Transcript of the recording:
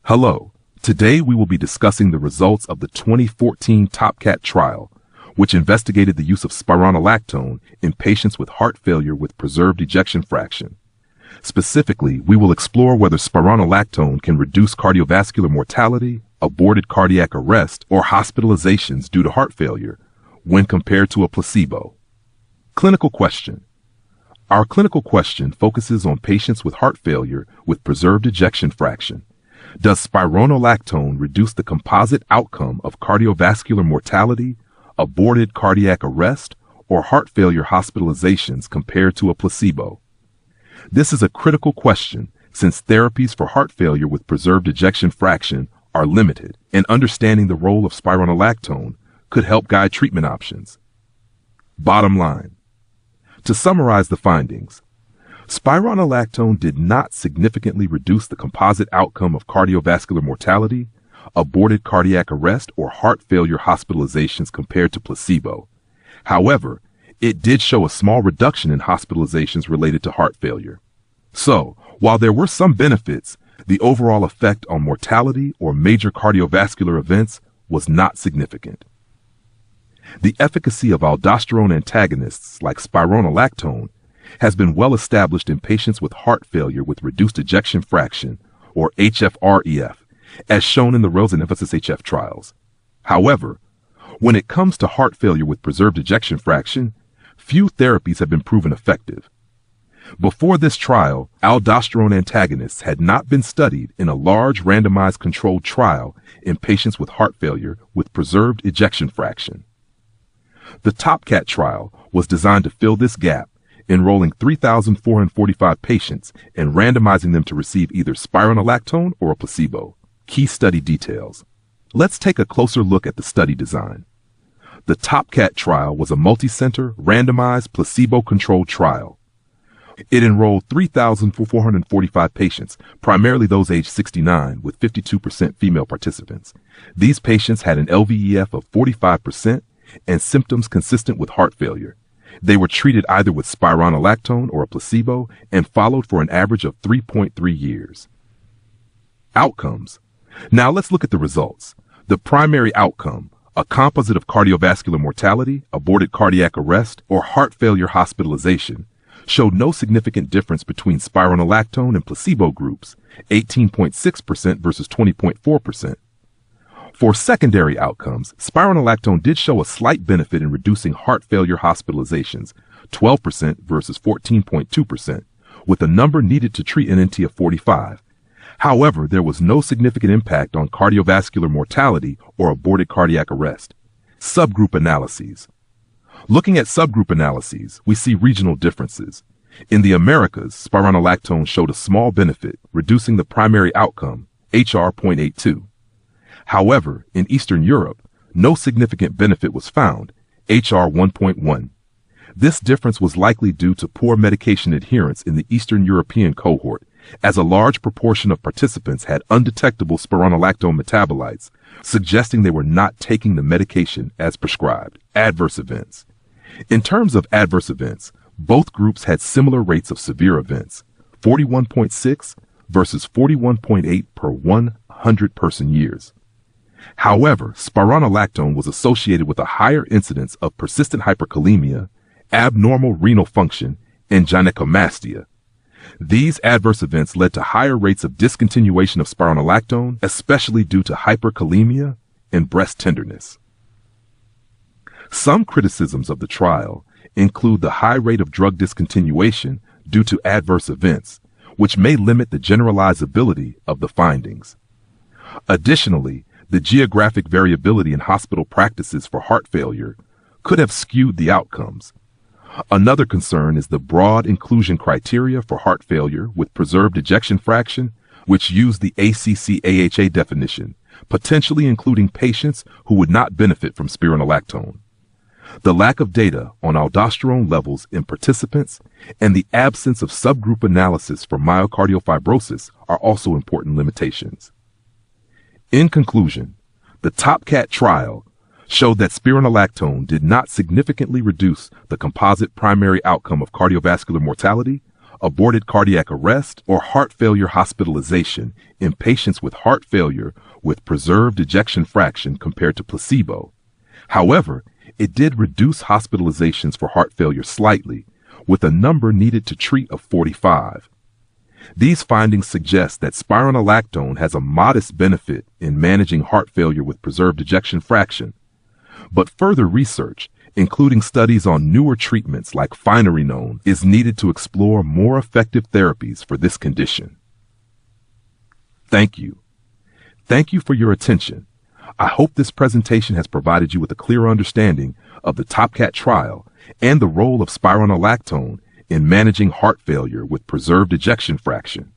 Hello. Today we will be discussing the results of the 2014 TOPCAT trial, which investigated the use of spironolactone in patients with heart failure with preserved ejection fraction. Specifically, we will explore whether spironolactone can reduce cardiovascular mortality, aborted cardiac arrest, or hospitalizations due to heart failure when compared to a placebo. Clinical question. Our clinical question focuses on patients with heart failure with preserved ejection fraction. Does spironolactone reduce the composite outcome of cardiovascular mortality, aborted cardiac arrest, or heart failure hospitalizations compared to a placebo? This is a critical question since therapies for heart failure with preserved ejection fraction are limited, and understanding the role of spironolactone could help guide treatment options. Bottom line. To summarize the findings, spironolactone did not significantly reduce the composite outcome of cardiovascular mortality, aborted cardiac arrest, or heart failure hospitalizations compared to placebo. However, it did show a small reduction in hospitalizations related to heart failure. So, while there were some benefits, the overall effect on mortality or major cardiovascular events was not significant. The efficacy of aldosterone antagonists like spironolactone has been well established in patients with heart failure with reduced ejection fraction, or HFrEF, as shown in the ROSE and EMPhASIS-HF trials. However, when it comes to heart failure with preserved ejection fraction, few therapies have been proven effective. Before this trial, aldosterone antagonists had not been studied in a large randomized controlled trial in patients with heart failure with preserved ejection fraction. The TOPCAT trial was designed to fill this gap, enrolling 3,445 patients and randomizing them to receive either spironolactone or a placebo. Key study details. Let's take a closer look at the study design. The TOPCAT trial was a multi-center, randomized, placebo-controlled trial. It enrolled 3,445 patients, primarily those aged 69, with 52% female participants. These patients had an LVEF of 45% and symptoms consistent with heart failure. They were treated either with spironolactone or a placebo and followed for an average of 3.3 years. Outcomes. Now let's look at the results. The primary outcome, a composite of cardiovascular mortality, aborted cardiac arrest, or heart failure hospitalization, showed no significant difference between spironolactone and placebo groups, 18.6% versus 20.4%. For secondary outcomes, spironolactone did show a slight benefit in reducing heart failure hospitalizations, 12% versus 14.2%, with a number needed to treat NNT of 45. However, there was no significant impact on cardiovascular mortality or aborted cardiac arrest. Subgroup analyses. Looking at subgroup analyses, we see regional differences. In the Americas, spironolactone showed a small benefit, reducing the primary outcome, HR.82. However, in Eastern Europe, no significant benefit was found, HR 1.1. This difference was likely due to poor medication adherence in the Eastern European cohort, as a large proportion of participants had undetectable spironolactone metabolites, suggesting they were not taking the medication as prescribed. Adverse events. In terms of adverse events, both groups had similar rates of severe events, 41.6 versus 41.8 per 100 person years. However, spironolactone was associated with a higher incidence of persistent hyperkalemia, abnormal renal function, and gynecomastia. These adverse events led to higher rates of discontinuation of spironolactone, especially due to hyperkalemia and breast tenderness. Some criticisms of the trial include the high rate of drug discontinuation due to adverse events, which may limit the generalizability of the findings. Additionally, the geographic variability in hospital practices for heart failure could have skewed the outcomes. Another concern is the broad inclusion criteria for heart failure with preserved ejection fraction, which use the ACC-AHA definition, potentially including patients who would not benefit from spironolactone. The lack of data on aldosterone levels in participants and the absence of subgroup analysis for myocardial fibrosis are also important limitations. In conclusion, the TOPCAT trial showed that spironolactone did not significantly reduce the composite primary outcome of cardiovascular mortality, aborted cardiac arrest, or heart failure hospitalization in patients with heart failure with preserved ejection fraction compared to placebo. However, it did reduce hospitalizations for heart failure slightly, with a number needed to treat of 45. These findings suggest that spironolactone has a modest benefit in managing heart failure with preserved ejection fraction, but further research, including studies on newer treatments like finerenone, is needed to explore more effective therapies for this condition. Thank you. Thank you for your attention. I hope this presentation has provided you with a clear understanding of the TOPCAT trial and the role of spironolactone in managing heart failure with preserved ejection fraction.